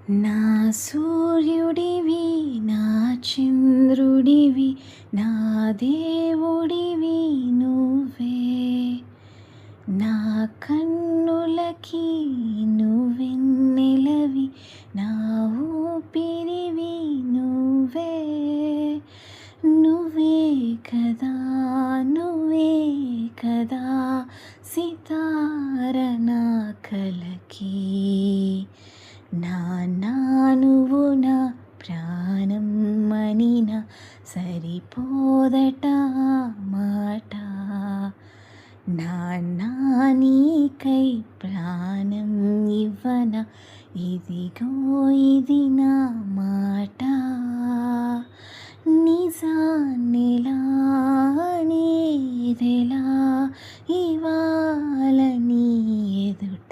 నా సూర్యుడివి నా చంద్రుడివి నా దేవుడివి నువ్వే నా కన్నులకి నువ్వెన్నెలవి నా ఊపిరివి నువ్వే నువ్వే కదా నువ్వే కదా సితార నా కలకి నా నువ్వు నా ప్రాణం మనిన సరిపోదట మాట నీకై ప్రాణం ఇవ్వన ఇదిగో ఇది నా మాట నిజాన్నెలా నీదెలా ఇవాళ నీ ఎదుట